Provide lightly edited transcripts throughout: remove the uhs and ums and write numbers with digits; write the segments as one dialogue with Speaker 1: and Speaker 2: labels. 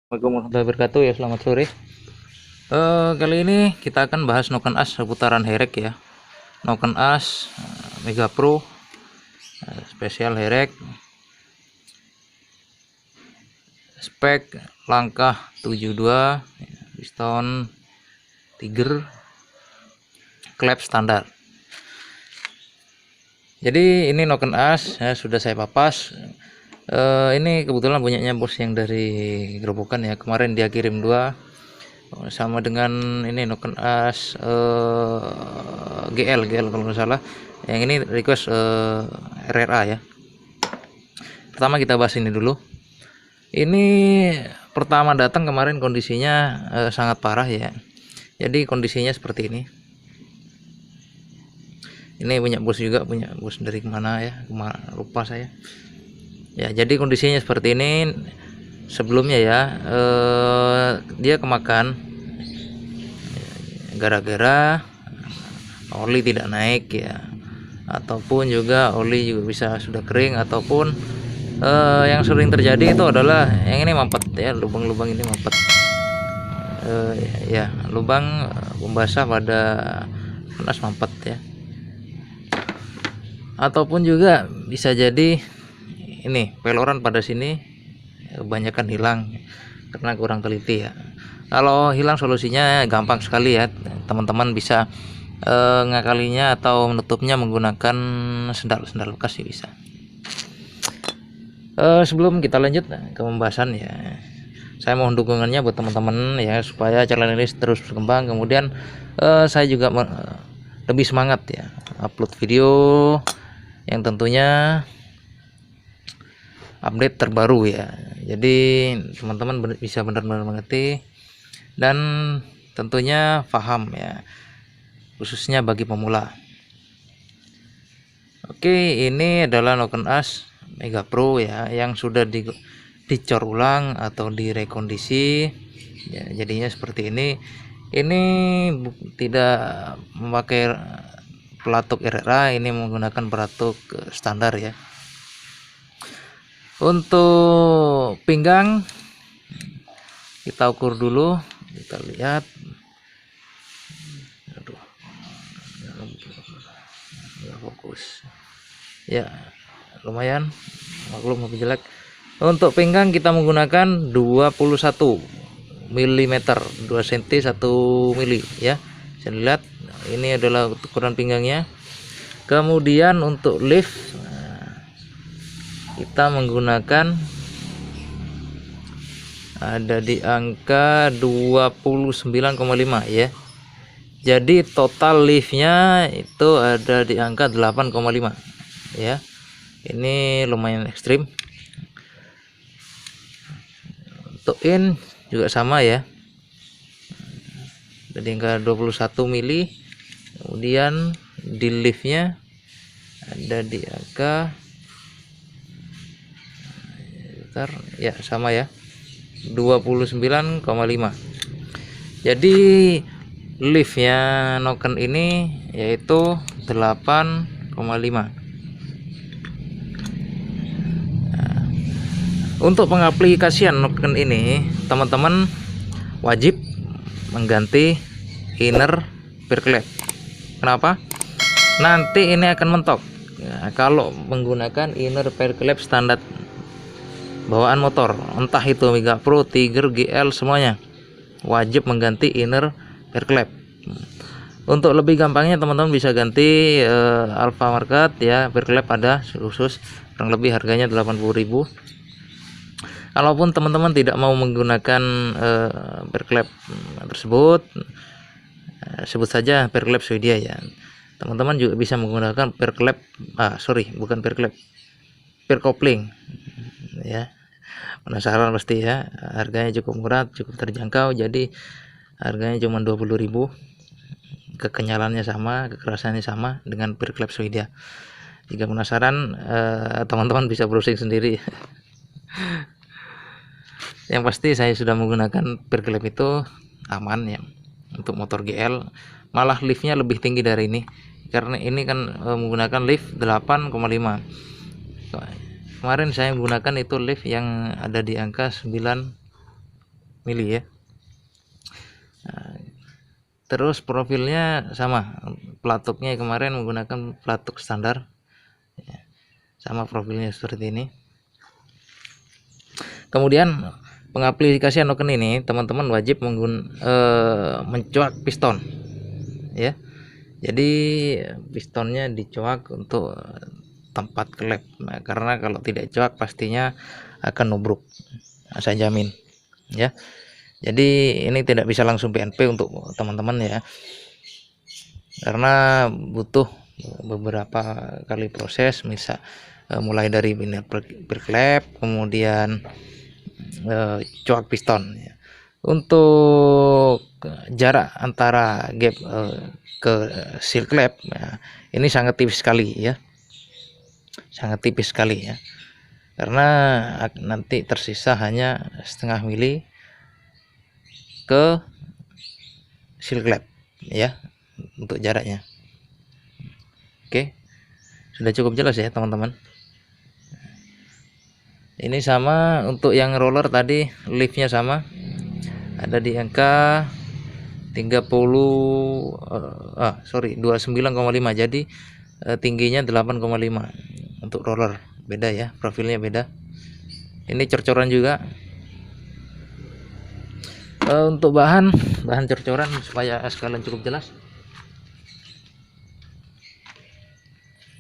Speaker 1: Assalamualaikum warahmatullahi wabarakatuh ya, selamat sore. Kali ini kita akan bahas noken as seputaran herek ya. Noken as Mega Pro spesial herek, spek langkah 72, piston Tiger, klep standar. Jadi ini noken as ya, sudah saya papas. Ini kebetulan punyanya bos yang dari Gerobokan ya. Kemarin dia kirim 2 sama dengan ini noken as GL kalau nggak salah. Yang ini request RRA ya. Pertama kita bahas ini dulu. Ini pertama datang kemarin kondisinya sangat parah ya. Jadi kondisinya seperti ini. Ini punya bos juga, punya bos dari kemana ya, lupa saya ya. Jadi kondisinya seperti ini. Sebelumnya ya, dia kemakan gara-gara oli tidak naik ya, ataupun juga oli juga bisa sudah kering, ataupun yang sering terjadi itu adalah yang ini mampet ya, lubang-lubang ini mampet ya, lubang pembasah pada panas mampet ya. Ataupun juga bisa jadi ini peloran pada sini kebanyakan hilang karena kurang teliti ya. Kalau hilang solusinya gampang sekali ya, teman-teman bisa ngakalinya atau menutupnya menggunakan sendal bekas sih bisa. Sebelum kita lanjut ke pembahasan ya, saya mohon dukungannya buat teman-teman ya, supaya channel ini terus berkembang. Kemudian saya juga lebih semangat ya upload video yang tentunya update terbaru ya. Jadi teman-teman bisa benar-benar mengerti dan tentunya paham ya, khususnya bagi pemula. Oke, ini adalah noken as Mega Pro ya, yang sudah dicor ulang atau direkondisi ya, jadinya seperti ini. Ini tidak memakai pelatuk RRA, ini menggunakan pelatuk standar ya. Untuk pinggang kita ukur dulu, kita lihat. Aduh, nggak fokus ya, lumayan, maklum lebih jelek. Untuk pinggang kita menggunakan 21 mm, 2 cm 1 mili ya. Bisa dilihat ini adalah ukuran pinggangnya. Kemudian untuk lift kita menggunakan ada di angka 29,5 ya. Jadi total liftnya itu ada di angka 8,5 ya. Ini lumayan ekstrim. Untuk in juga sama ya, jadi angka 21 mili. Kemudian di liftnya ada di angka ya sama ya, 29,5. Jadi liftnya noken ini yaitu 8,5. Nah, untuk pengaplikasian noken ini teman-teman wajib mengganti inner perklep. Kenapa? Nanti ini akan mentok ya, kalau menggunakan inner perklep standar bawaan motor, entah itu Mega Pro, Tiger, GL, semuanya wajib mengganti inner perklep. Untuk lebih gampangnya teman-teman bisa ganti Alfa Market ya, perklep ada khusus, kurang lebih harganya 80.000. Kalaupun teman-teman tidak mau menggunakan perklep tersebut, sebut saja perklep Swedia ya, teman-teman juga bisa menggunakan perklep bukan perklep, perkopling ya. Penasaran pasti ya, harganya cukup murah, cukup terjangkau. Jadi harganya cuma 20.000, kekenyalannya sama, kekerasannya sama dengan perklep Swedia. Jika penasaran, teman-teman bisa browsing sendiri. Yang pasti saya sudah menggunakan perklep itu aman ya untuk motor GL. Malah liftnya lebih tinggi dari ini, karena ini kan menggunakan lift 8,5. Kemarin saya menggunakan itu lift yang ada di angka 9 mili ya. Nah, terus profilnya sama, pelatuknya kemarin menggunakan pelatuk standar ya, sama profilnya seperti ini. Kemudian pengaplikasian noken ini teman-teman wajib mencoak piston ya. Jadi pistonnya dicoak untuk tempat klep. Nah, karena kalau tidak coak pastinya akan nubruk. Nah, saya jamin ya. Jadi ini tidak bisa langsung PNP untuk teman-teman ya. Karena butuh beberapa kali proses, misal mulai dari berklep, kemudian coak piston ya. Untuk jarak antara gap ke seal klep ya, ini sangat tipis sekali ya, sangat tipis sekali ya, karena nanti tersisa hanya setengah mili ke seal klep ya untuk jaraknya. Oke, sudah cukup jelas ya teman-teman. Ini sama untuk yang roller tadi, liftnya sama, ada di angka 29,5. Jadi tingginya 8,5 untuk roller. Beda ya, profilnya beda. Ini corcoran juga. Untuk bahan corcoran supaya sekalian cukup jelas.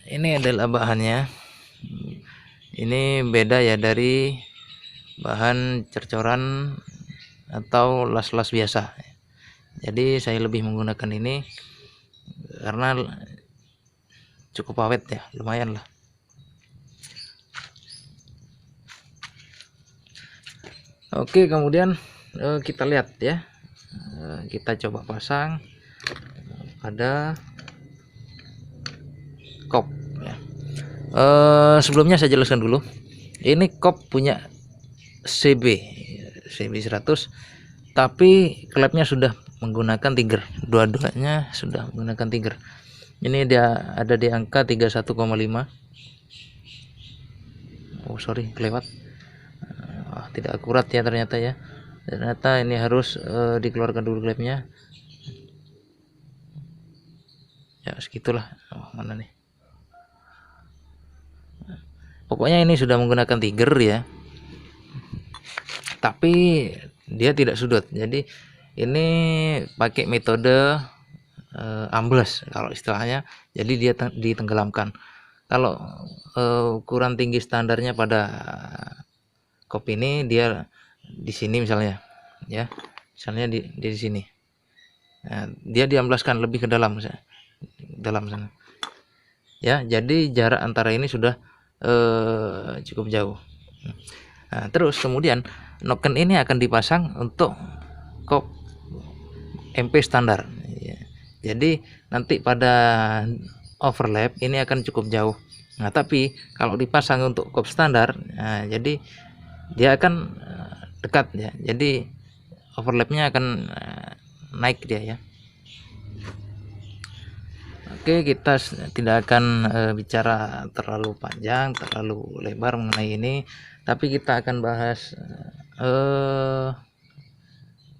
Speaker 1: Ini adalah bahannya. Ini beda ya dari bahan corcoran atau las-las biasa. Jadi saya lebih menggunakan ini karena cukup awet ya, lumayan lah. Oke, kemudian kita lihat ya, kita coba pasang pada kop ya. Sebelumnya saya jelaskan dulu, ini kop punya CB 100, tapi klepnya sudah menggunakan Tiger, dua-duanya sudah menggunakan Tiger. Ini dia ada di angka 31,5. Oh sorry, kelewat. Tidak akurat ya ternyata ya. Ternyata ini harus dikeluarkan dulu klepnya. Ya segitulah. Oh, mana nih? Pokoknya ini sudah menggunakan Tiger ya. Tapi dia tidak sudut. Jadi ini pakai metode ambles kalau istilahnya. Jadi dia ditenggelamkan. Kalau ukuran tinggi standarnya pada kop ini dia di sini misalnya ya, misalnya di sini. Nah, dia diamblaskan lebih ke dalam sana ya. Jadi jarak antara ini sudah cukup jauh. Nah, terus kemudian noken ini akan dipasang untuk kop MP standar ya. Jadi nanti pada overlap ini akan cukup jauh. Nah tapi kalau dipasang untuk kop standar, nah, jadi dia akan dekat ya. Jadi overlapnya akan naik dia ya. Oke, kita tidak akan bicara terlalu panjang, terlalu lebar mengenai ini, tapi kita akan bahas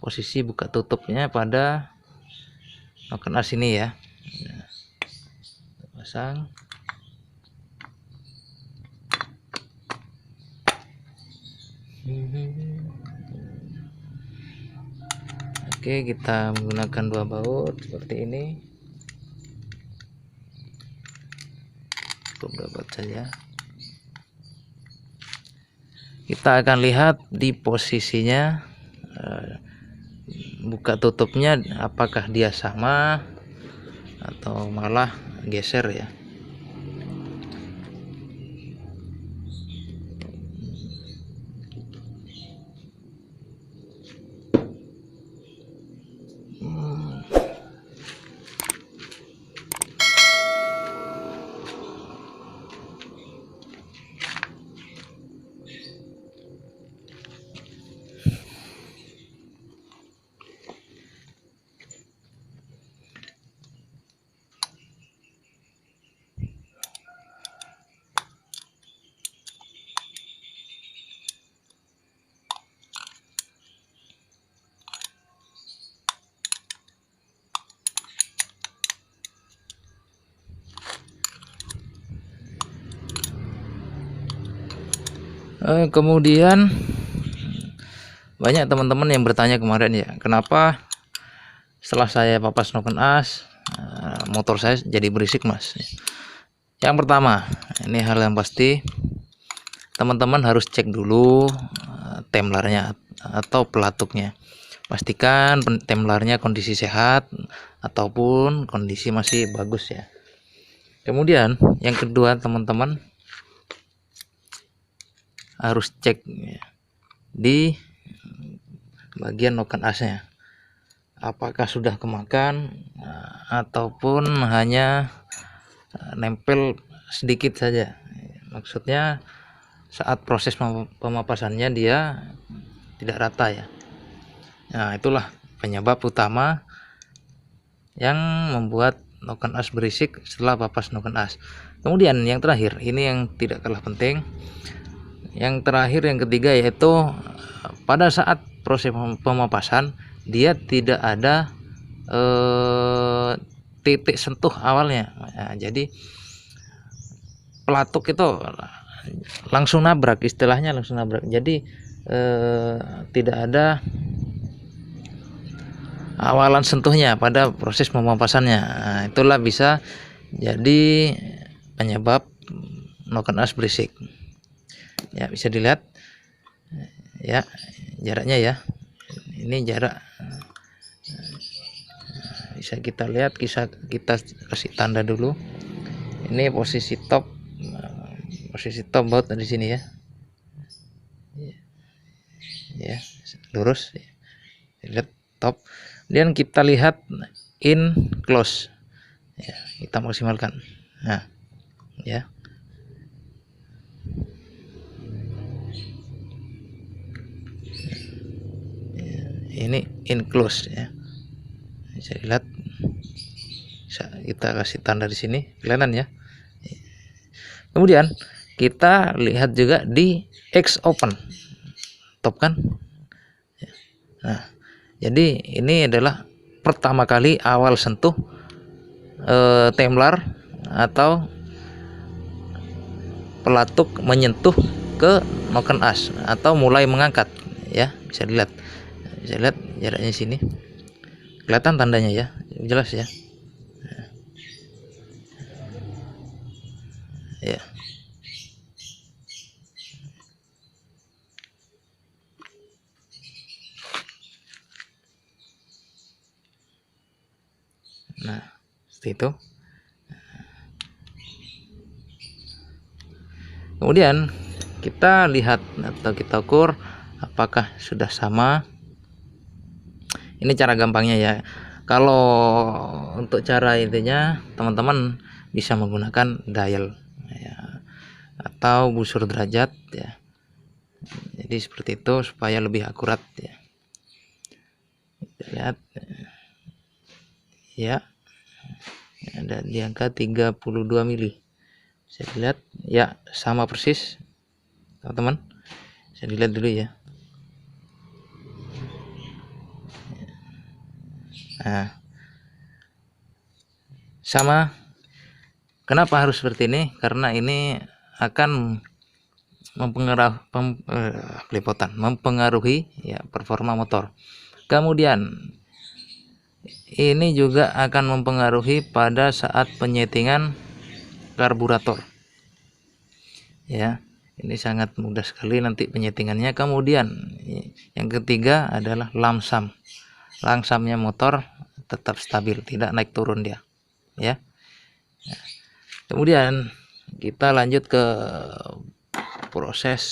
Speaker 1: posisi buka tutupnya pada noken as ini ya. Pasang. Oke, kita menggunakan 2 baut seperti ini. Cukup dapat saja. Kita akan lihat di posisinya buka tutupnya apakah dia sama atau malah geser ya. Kemudian banyak teman-teman yang bertanya kemarin ya, kenapa setelah saya papas noken as motor saya jadi berisik mas. Yang pertama, ini hal yang pasti, teman-teman harus cek dulu templarnya atau pelatuknya. Pastikan templarnya kondisi sehat ataupun kondisi masih bagus ya. Kemudian yang kedua, teman-teman harus cek di bagian noken asnya, apakah sudah kemakan ataupun hanya nempel sedikit saja. Maksudnya saat proses pemapasannya dia tidak rata ya. Nah, itulah penyebab utama yang membuat noken as berisik setelah papas noken as. Kemudian yang terakhir, ini yang tidak kalah penting. Yang terakhir, yang ketiga, yaitu pada saat proses pemapasan dia tidak ada titik sentuh awalnya. Nah, jadi pelatuk itu langsung nabrak, istilahnya langsung nabrak. Jadi tidak ada awalan sentuhnya pada proses pemapasannya. Nah, itulah bisa jadi penyebab noken as berisik. Ya, bisa dilihat ya jaraknya ya. Ini jarak, bisa kita lihat, kita kasih tanda dulu. Ini posisi top baut di sini ya. Ya, lurus. Lihat top. Kemudian kita lihat in close. Ya, kita maksimalkan. Nah, ya. Ini in close ya. Bisa dilihat. Kita kasih tanda di sini, kelihatan ya. Kemudian kita lihat juga di X open. Top kan? Nah, jadi ini adalah pertama kali awal sentuh templar atau pelatuk menyentuh ke noken as atau mulai mengangkat ya. Bisa dilihat jaraknya sini, kelihatan tandanya ya, jelas ya. Ya. Nah, seperti itu. Kemudian kita lihat atau kita ukur apakah sudah sama. Ini cara gampangnya ya. Kalau untuk cara intinya, teman-teman bisa menggunakan dial ya, atau busur derajat ya. Jadi seperti itu supaya lebih akurat ya. Kita lihat ya, ada di angka 32 mili. Bisa dilihat ya, sama persis teman-teman. Saya dilihat dulu ya. Nah, sama. Kenapa harus seperti ini? Karena ini akan mempengaruhi ya performa motor. Kemudian ini juga akan mempengaruhi pada saat penyetingan karburator. Ya, ini sangat mudah sekali nanti penyetingannya. Kemudian yang ketiga adalah lamsam. Lamsamnya motor tetap stabil, tidak naik turun dia ya. Kemudian kita lanjut ke proses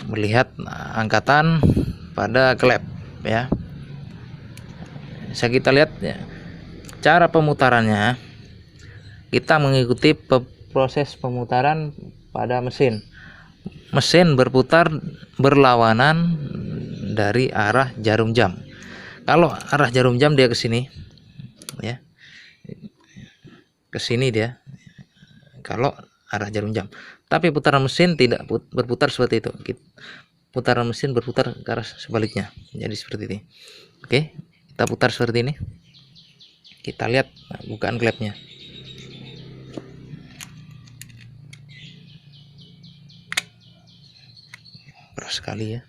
Speaker 1: melihat angkatan pada klep ya. Bisa kita lihat ya, cara pemutarannya. Kita mengikuti proses pemutaran pada mesin. Mesin berputar berlawanan dari arah jarum jam. Kalau arah jarum jam dia ke sini ya, ke sini dia kalau arah jarum jam. Tapi putaran mesin tidak berputar seperti itu. Putaran mesin berputar ke arah sebaliknya. Jadi seperti ini. Oke, kita putar seperti ini. Kita lihat bukaan klepnya. keras sekali ya.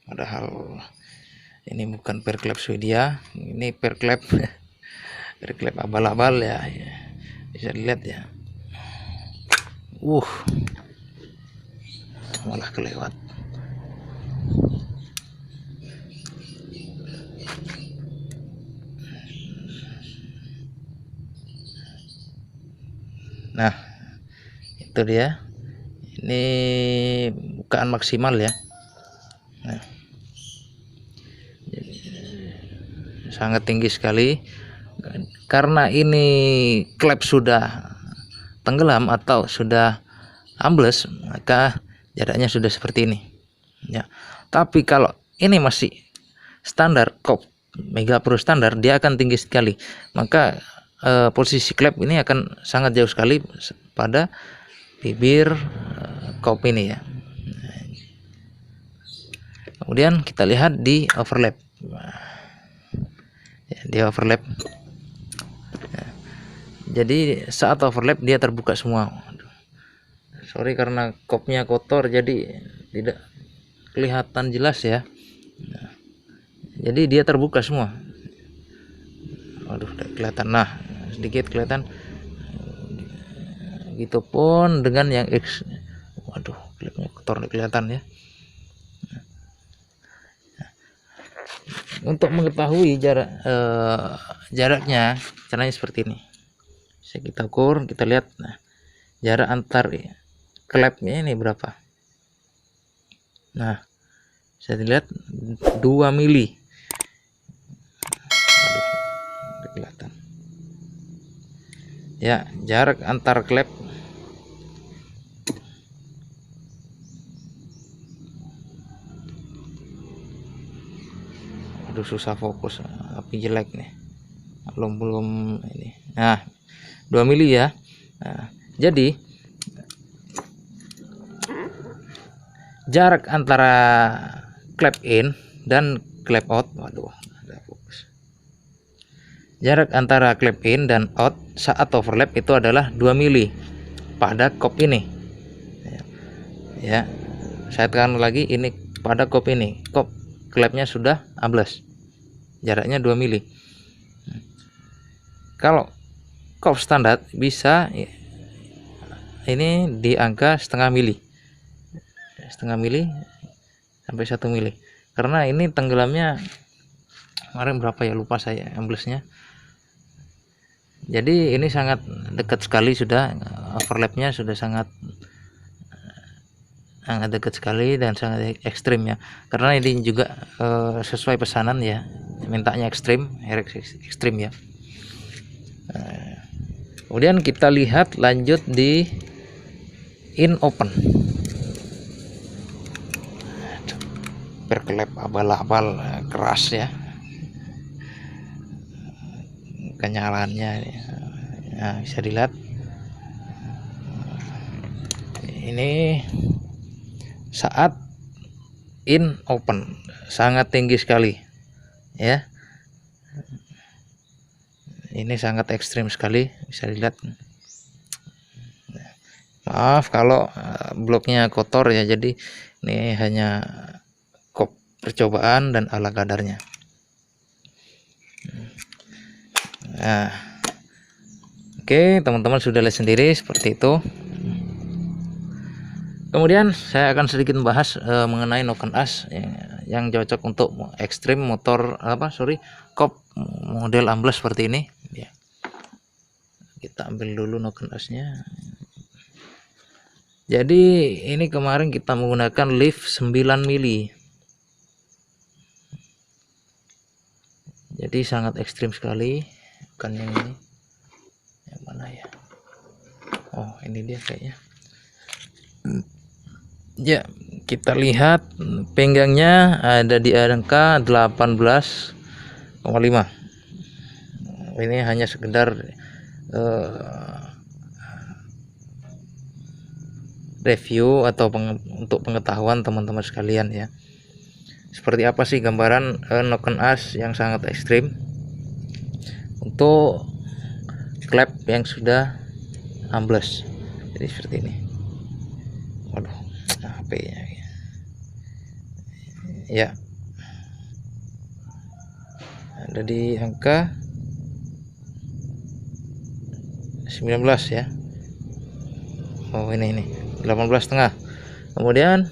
Speaker 1: Padahal ini bukan perklep Swedia, ini perklep perklep abal-abal ya. Bisa dilihat ya. Malah kelewat. Nah, itu dia. Ini bukaan maksimal ya. Nah, sangat tinggi sekali. Karena ini klep sudah tenggelam atau sudah ambles, maka jaraknya sudah seperti ini ya. Tapi kalau ini masih standar kop Mega Pro standar, dia akan tinggi sekali, maka posisi klep ini akan sangat jauh sekali pada bibir kop ini ya. Kemudian kita lihat di overlap ya, di overlap ya. Jadi saat overlap dia terbuka semua. Sorry karena kopnya kotor jadi tidak kelihatan jelas ya. Nah, jadi dia terbuka semua. Waduh, tidak kelihatan. Nah, sedikit kelihatan. Begitupun dengan yang X. Waduh, klipnya kotor, tidak kelihatan ya. Untuk mengetahui jaraknya, caranya seperti ini. Bisa kita ukur, kita lihat. Nah, jarak antar klepnya ini berapa? Nah, bisa dilihat 2 mili. Aduh, tidak kelihatan. Ya, jarak antar klep aduh, susah fokus, api jelek nih. Belum ini. Nah, 2 mili ya. Nah, jadi jarak antara klep in dan klep out, waduh, ada fokus. Jarak antara klep in dan out saat overlap itu adalah 2 mili pada kop ini. Ya, saya tekan lagi, ini pada kop ini. Kop klepnya sudah ambles. Jaraknya 2 mili. Kalau kop standar bisa ini di angka setengah mili sampai 1 mili, karena ini tenggelamnya kemarin berapa ya, lupa saya amblesnya. Jadi ini sangat dekat sekali, sudah overlapnya sudah sangat dekat sekali dan sangat ekstrim ya, karena ini juga sesuai pesanan ya, mintanya ekstrim ya. Kemudian kita lihat lanjut di in open. Perklep abal-abal keras ya, kenyalannya ya, bisa dilihat ini saat in open sangat tinggi sekali ya. Ini sangat ekstrim sekali, bisa dilihat. Maaf kalau bloknya kotor ya, jadi ini hanya kop percobaan dan ala kadarnya. Nah, oke, teman-teman sudah lihat sendiri seperti itu. Kemudian saya akan sedikit membahas mengenai noken as yang cocok untuk ekstrim motor kop model ambles seperti ini ya. Kita ambil dulu noken asnya. Jadi ini kemarin kita menggunakan lift 9 mili. Jadi sangat ekstrim sekali. Bukan yang ini. Yang mana ya? Oh, ini dia kayaknya. Ya, kita lihat penggangnya ada di angka 18,5. Ini hanya sekedar review atau untuk pengetahuan teman-teman sekalian ya. Seperti apa sih gambaran noken as yang sangat ekstrim. Untuk klep yang sudah ambles. Jadi seperti ini. Waduh, HP-nya ya ada di angka 19 ya. Oh ini 18,5. Kemudian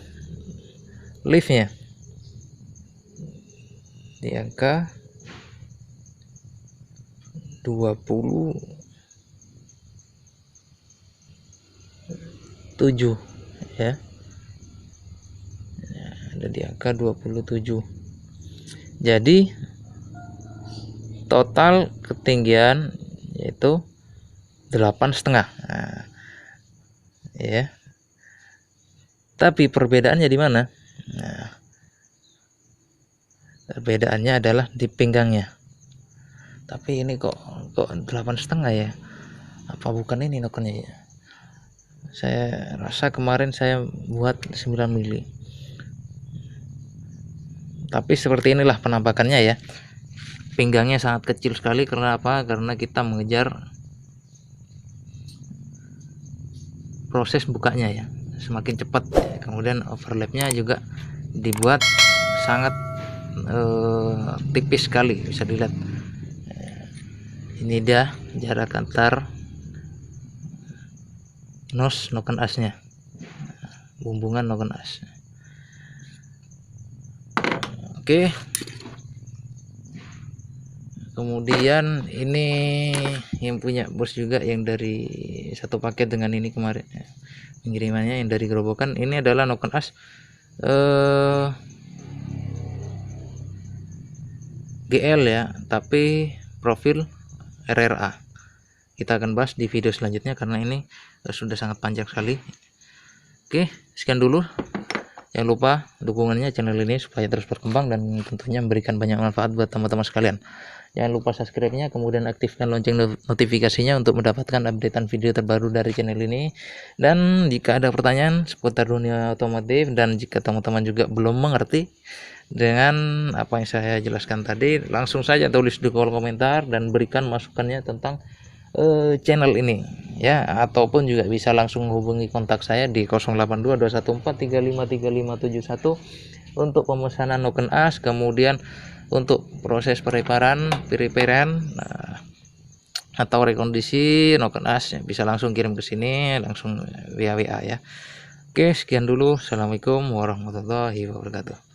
Speaker 1: liftnya di angka 27 ya. Ada di angka 27. Jadi total ketinggian yaitu 8,5. Nah, ya. Tapi perbedaannya di mana? Nah, perbedaannya adalah di pinggangnya. Tapi ini kok 8,5 ya? Apa bukan ini nokennya ya? Saya rasa kemarin saya buat 9 mili. Tapi seperti inilah penampakannya ya. Pinggangnya sangat kecil sekali. Karena apa? Karena kita mengejar proses bukanya ya, semakin cepat. Kemudian overlapnya juga dibuat sangat tipis sekali, bisa dilihat. Ini dia jarak antar nos noken asnya, bumbungan noken as. Oke. Kemudian ini yang punya bos juga, yang dari satu paket dengan ini kemarin pengirimannya yang dari gerobokan. Ini adalah noken as GL ya, tapi profil RRA. Kita akan bahas di video selanjutnya karena ini sudah sangat panjang sekali. Oke, sekian dulu. Jangan lupa dukungannya channel ini supaya terus berkembang dan tentunya memberikan banyak manfaat buat teman-teman sekalian. Jangan lupa subscribe-nya, kemudian aktifkan lonceng notifikasinya untuk mendapatkan updatean video terbaru dari channel ini. Dan jika ada pertanyaan seputar dunia otomotif, dan jika teman-teman juga belum mengerti dengan apa yang saya jelaskan tadi, langsung saja tulis di kolom komentar dan berikan masukannya tentang channel ini ya, ataupun juga bisa langsung hubungi kontak saya di 082214353571 untuk pemesanan noken as. Kemudian untuk proses periparan atau rekondisi noken as bisa langsung kirim ke sini, langsung via WA ya. Oke, sekian dulu. Assalamualaikum warahmatullahi wabarakatuh.